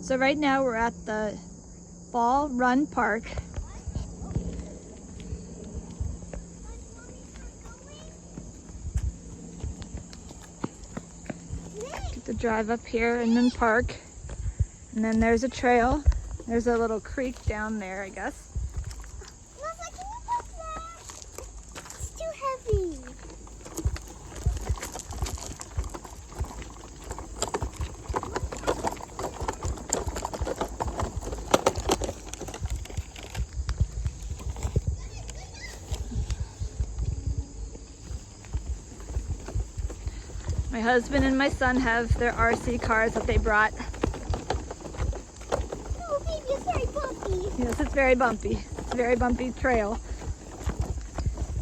So right now we're at the Fall Run Park. Get the drive up here and then park. And then there's a trail. There's a little creek down there, I guess. Mama, can you put that? It's too heavy. My husband and my son have their RC cars that they brought. No, baby, it's very bumpy. Yes, it's very bumpy. It's a very bumpy trail.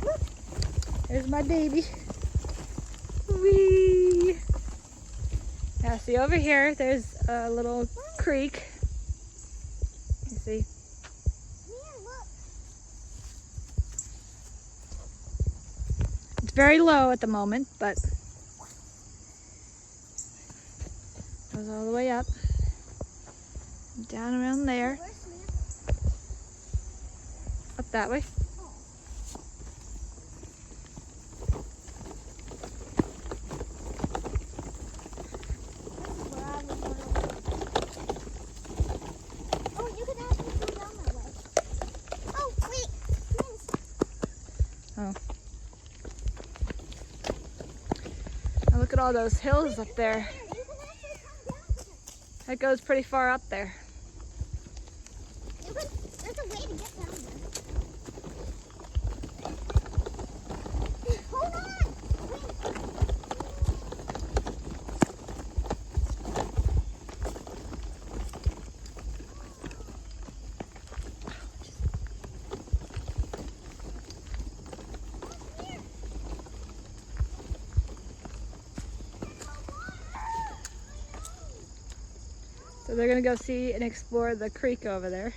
Look. There's my baby. Whee! Yeah, see over here, there's a little creek. You see? Man, look. It's very low at the moment, but goes all the way up. Down around there. Where's Samantha? Up that way. Where I was going. Oh, you can actually go down that way. Oh, wait. Twins. Oh. Now look at all those hills up there. You can actually come down here. That goes pretty far up there. There's a way to get down there. Hold on. Wait. So they're gonna go see and explore the creek over there.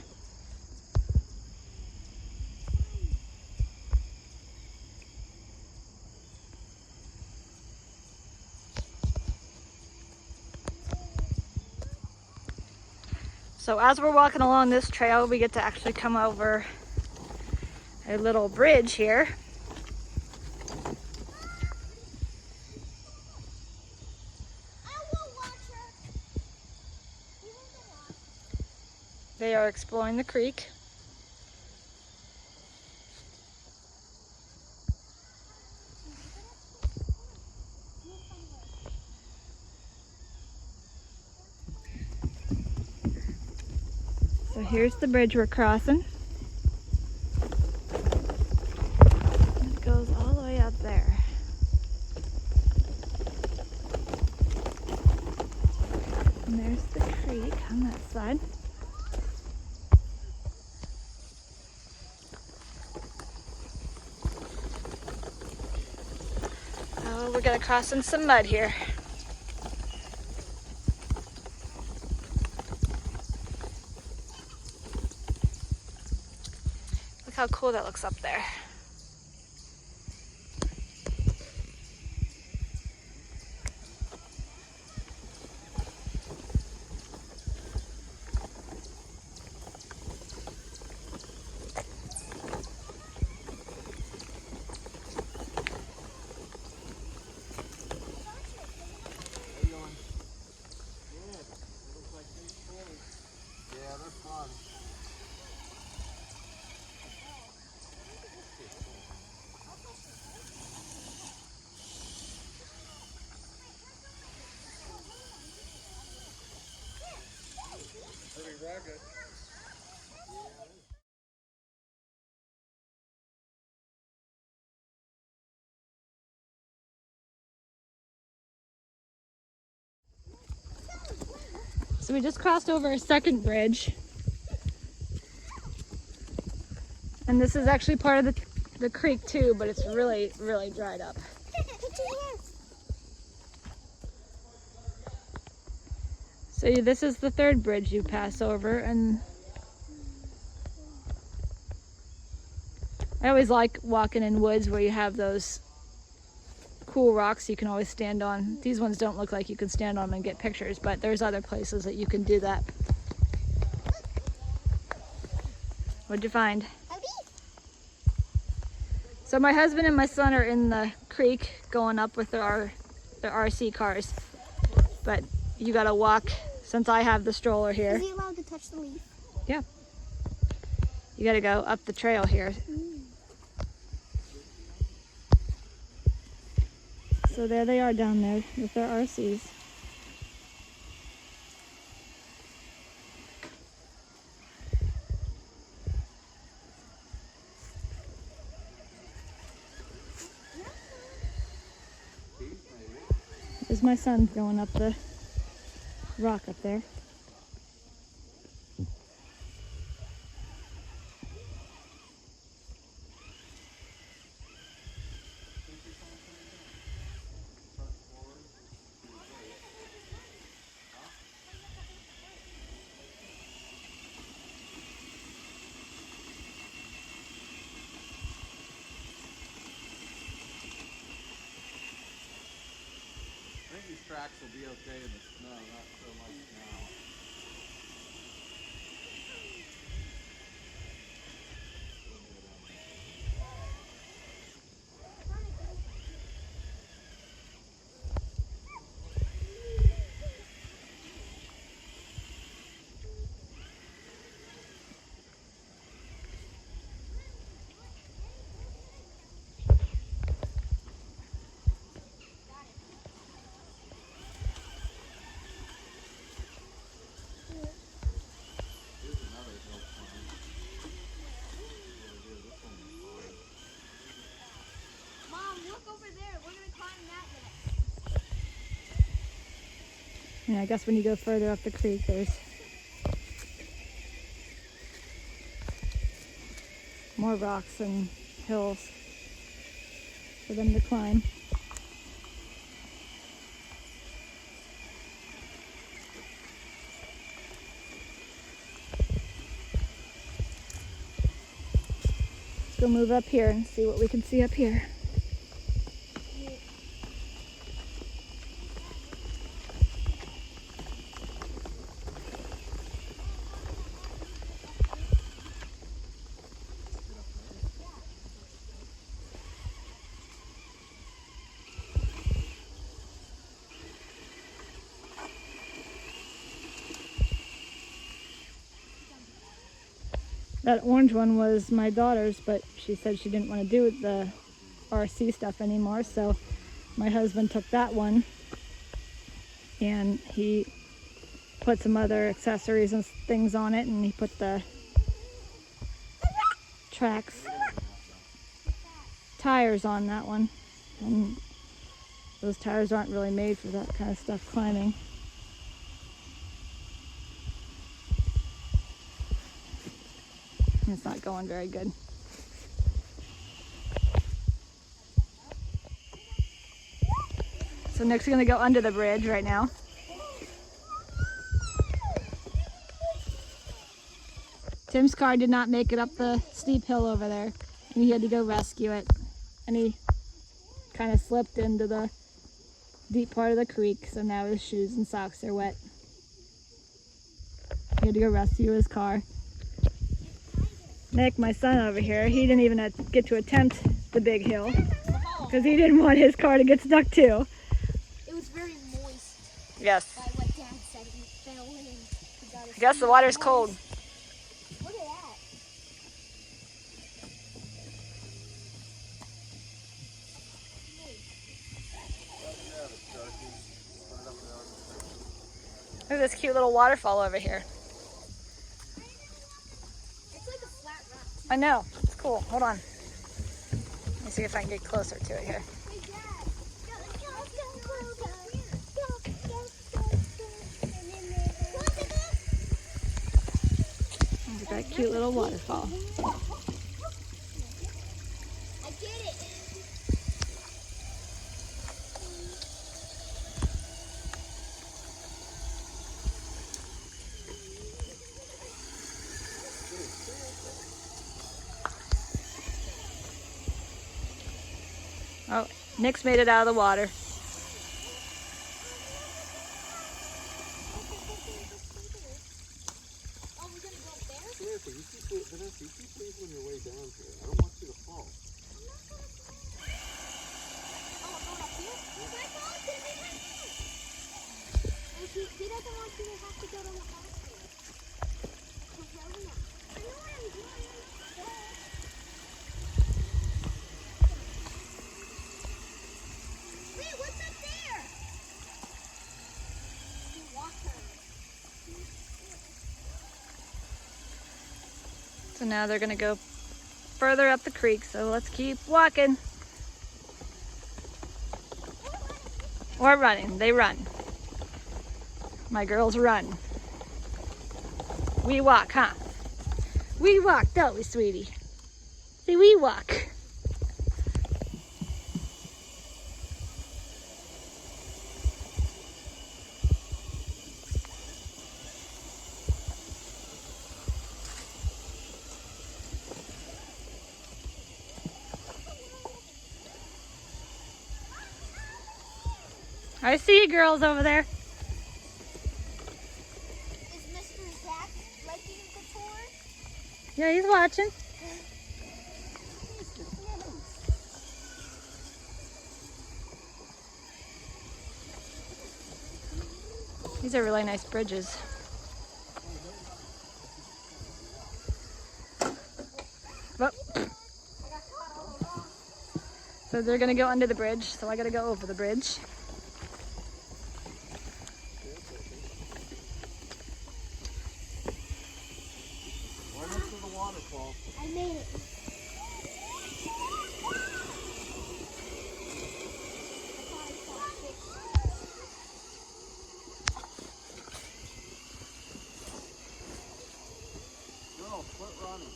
So as we're walking along this trail, we get to actually come over a little bridge here. I will watch her. You will go on. They are exploring the creek. So here's the bridge we're crossing. It goes all the way up there. And there's the creek on that side. Oh, we're gonna cross in some mud here. Look how cool that looks up there. Yeah, they're fun. Pretty rugged. So we just crossed over a second bridge. And this is actually part of the creek too, but it's really, really dried up. So this is the third bridge you pass over, and I always like walking in woods where you have those cool rocks you can always stand on. These ones don't look like you can stand on them and get pictures, but there's other places that you can do that. What'd you find? Howdy. So my husband and my son are in the creek going up with their RC cars. But you gotta walk, since I have the stroller here. Is he allowed to touch the leaf? Yeah. You gotta go up the trail here. So there they are down there with their RCs. There's my son going up the rock up there. I think these tracks will be okay in the snow, not so much now. Here's another hill climb. This one was fine. Mom, look over there. We're gonna climb that next. Yeah, I guess when you go further up the creek, there's more rocks and hills for them to climb. Let's go move up here and see what we can see up here. That orange one was my daughter's, but she said she didn't want to do the RC stuff anymore, so my husband took that one and he put some other accessories and things on it, and he put the tracks tires on that one, and those tires aren't really made for that kind of stuff climbing. It's not going very good. So Nick's gonna go under the bridge right now. Tim's car did not make it up the steep hill over there, and he had to go rescue it. And he kind of slipped into the deep part of the creek, so now his shoes and socks are wet. He had to go rescue his car. Nick, my son over here, he didn't even get to attempt the big hill because he didn't want his car to get stuck too. It was very moist. Yes. By what Dad said, he fell in. He got his I guess the water's cold. Look at that. Look at this cute little waterfall over here. It's like a flat rock. I know, it's cool. Hold on. Let me see if I can get closer to it here. Hey, Dad. Look at that cute little waterfall. I get it. Oh, Nick's made it out of the water. Oh, we're gonna go up there? Yeah, so you see, doesn't want you to have to go to the hospital. I know what I'm doing. Wait, what's up there? Water. So now they're gonna go further up the creek, so let's keep walking. Or running. They run. My girls run. We walk, huh? We walk, don't we, sweetie? Say we walk. I see you girls over there. Is Mr. Zach liking the tour? Yeah, he's watching. These are really nice bridges. Oh. So they're gonna go under the bridge, so I gotta go over the bridge. Right next to the waterfall. I made it. Girl, quit running.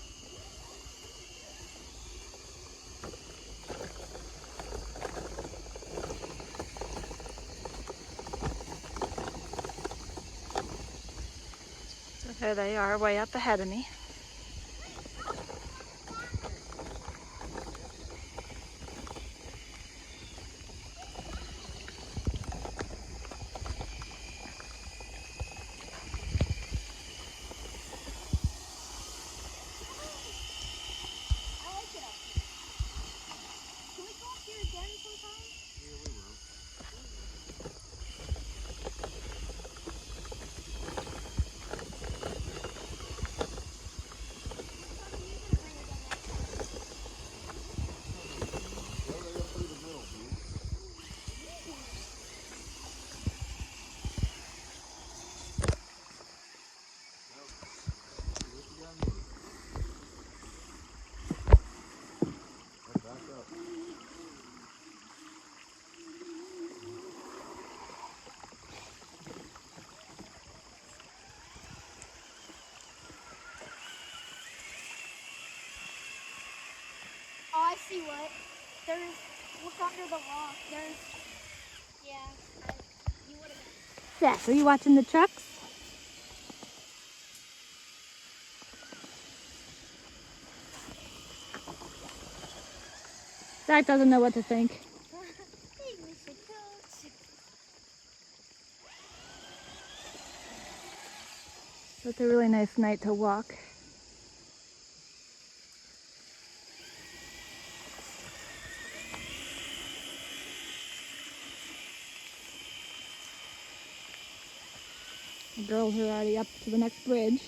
So there they are, way up ahead of me. I like it up here. Can we go up here again sometime? Yeah, we will. Go right up through the middle, dude. Look again, maybe. Right, back up. Oh, I see what. There's, look under the rock. There's, yeah, you would have. Zach, are you watching the trucks? Zach doesn't know what to think. Hey, Mr. Coach. So it's a really nice night to walk. The girls are already up to the next bridge.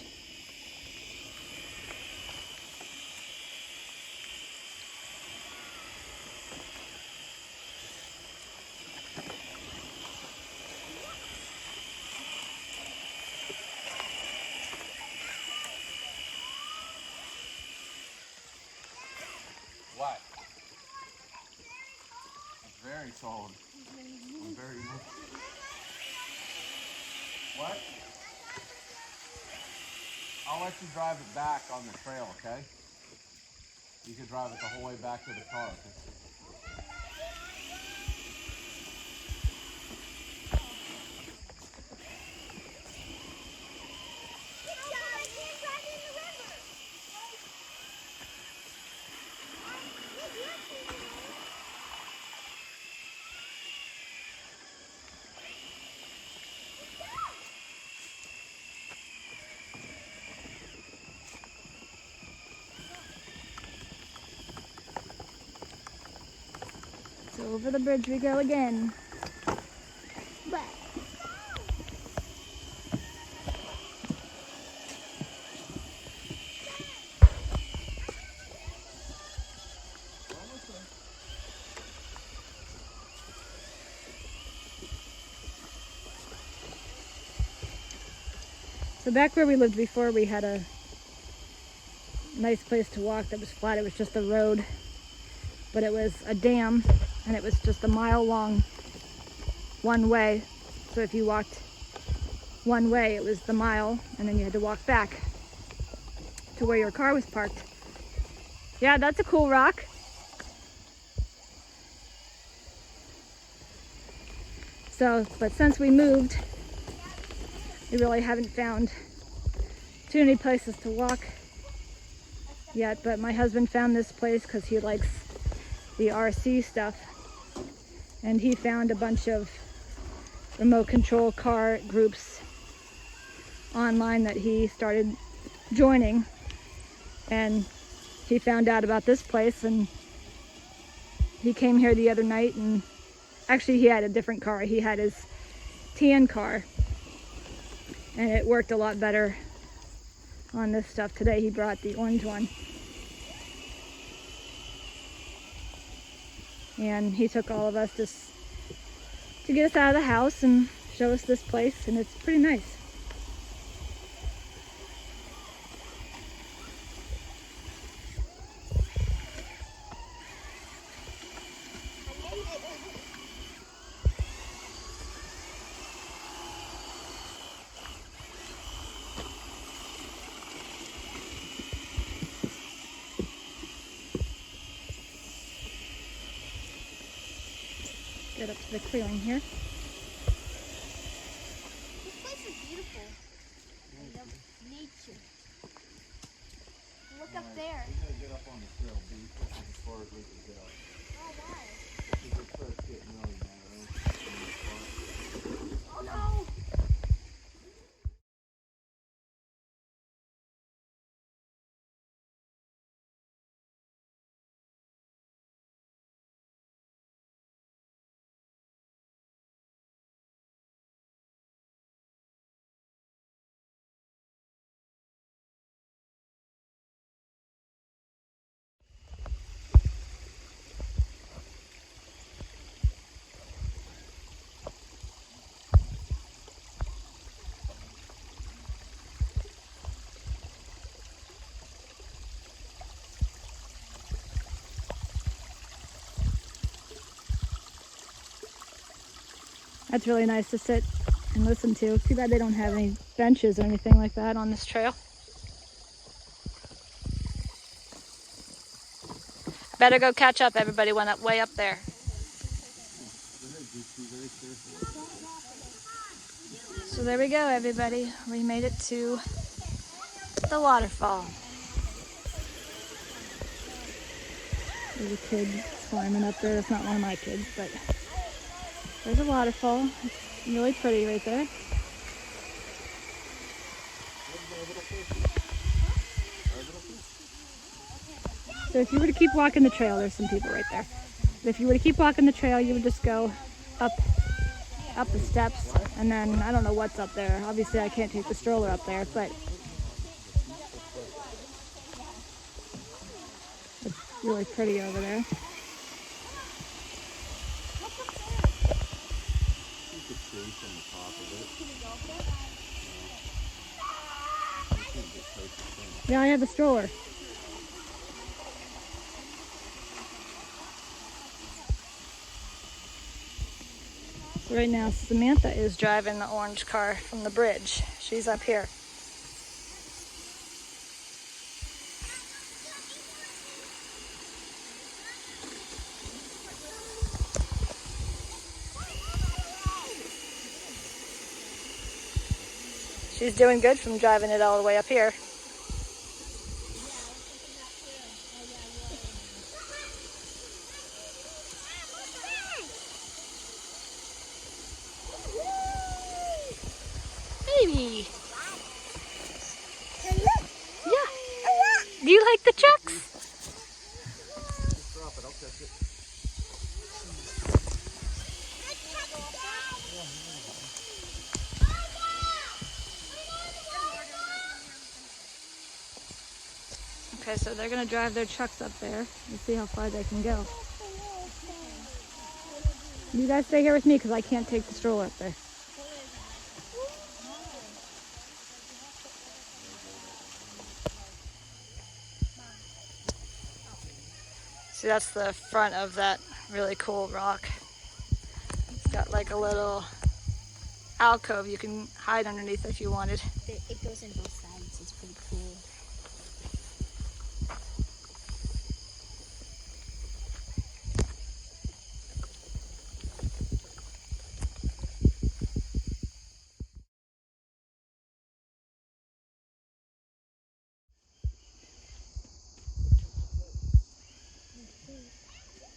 What? It's very solid. I'm very What? I'll let you drive it back on the trail, okay? You can drive it the whole way back to the car. Okay? So over the bridge we go again. But So back where we lived before, we had a nice place to walk that was flat. It was just a road, but it was a dam, and it was just a mile long one way. So if you walked one way, it was the mile, and then you had to walk back to where your car was parked. Yeah, that's a cool rock. So, but since we moved, we really haven't found too many places to walk yet, but my husband found this place because he likes the RC stuff, and he found a bunch of remote control car groups online that he started joining, and he found out about this place, and he came here the other night, and actually he had a different car. He had his tan car, and it worked a lot better on this stuff. Today he brought the orange one, and he took all of us just to get us out of the house and show us this place, and it's pretty nice. Get up to the clearing here. This place is beautiful. I love nature. Look up there. We gotta get up on the trail, B, as far as we can go. Oh, why? Because it starts getting really narrow. Oh no! That's really nice to sit and listen to. Too bad they don't have any benches or anything like that on this trail. Better go catch up. Everybody went up way up there. So there we go, everybody. We made it to the waterfall. There's a kid climbing up there. That's not one of my kids, but there's a waterfall. It's really pretty right there. So if you were to keep walking the trail, there's some people right there. But if you were to keep walking the trail, you would just go up the steps, and then I don't know what's up there. Obviously I can't take the stroller up there, but it's really pretty over there. Yeah, I have a stroller. So right now Samantha is driving the orange car from the bridge. She's up here. She's doing good from driving it all the way up here. Baby. Yeah. Do you like the trucks? Just drop it, I'll catch it. Okay, so they're gonna drive their trucks up there and see how far they can go. You guys stay here with me because I can't take the stroller up there. See, that's the front of that really cool rock. It's got like a little alcove you can hide underneath if you wanted. It goes in both sides. It's pretty cool.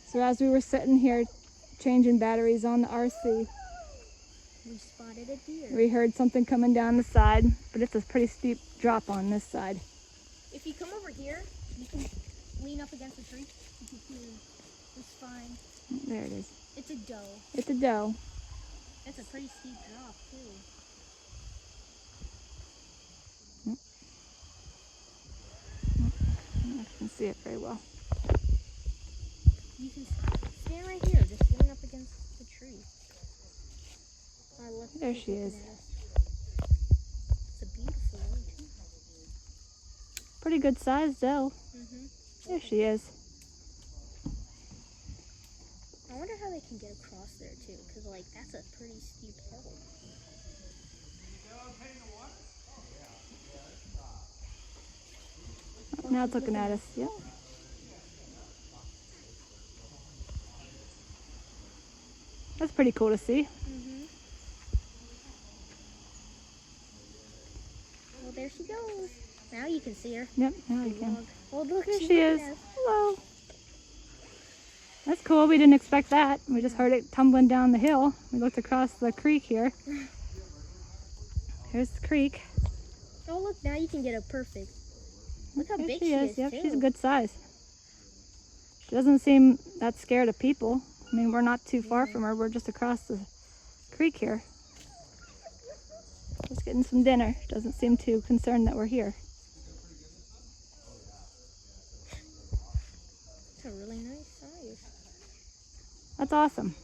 So as we were sitting here changing batteries on the RC, We spotted a deer. we heard something coming down the side, but it's a pretty steep drop on this side. If you come over here, you can lean up against the tree. You can see this fine. There it is. It's a doe. It's a doe. It's a pretty steep drop too. I can see it very well. You can stand right here. Just lean up against the tree. Oh, look, There she's she looking is. at us. It's a beautiful one too. Pretty good size doe. Mm-hmm. There she is. I wonder how they can get across there too, because like that's a pretty steep hill. Now it's looking at us. Yep. That's pretty cool to see. Mm-hmm. Well, there she goes. Now you can see her. Yep, now you The can. log. Oh, look, There she's she looking is. at us. Hello. That's cool. We didn't expect that. We just heard it tumbling down the hill. We looked across the creek here. Here's the creek. Oh, look, now you can get a perfect. Look how There big she is. Yep, too. she's a good size. She doesn't seem that scared of people. I mean, we're not too far from her. We're just across the creek here. Just getting some dinner. Doesn't seem too concerned that we're here. It's a really nice size. That's awesome.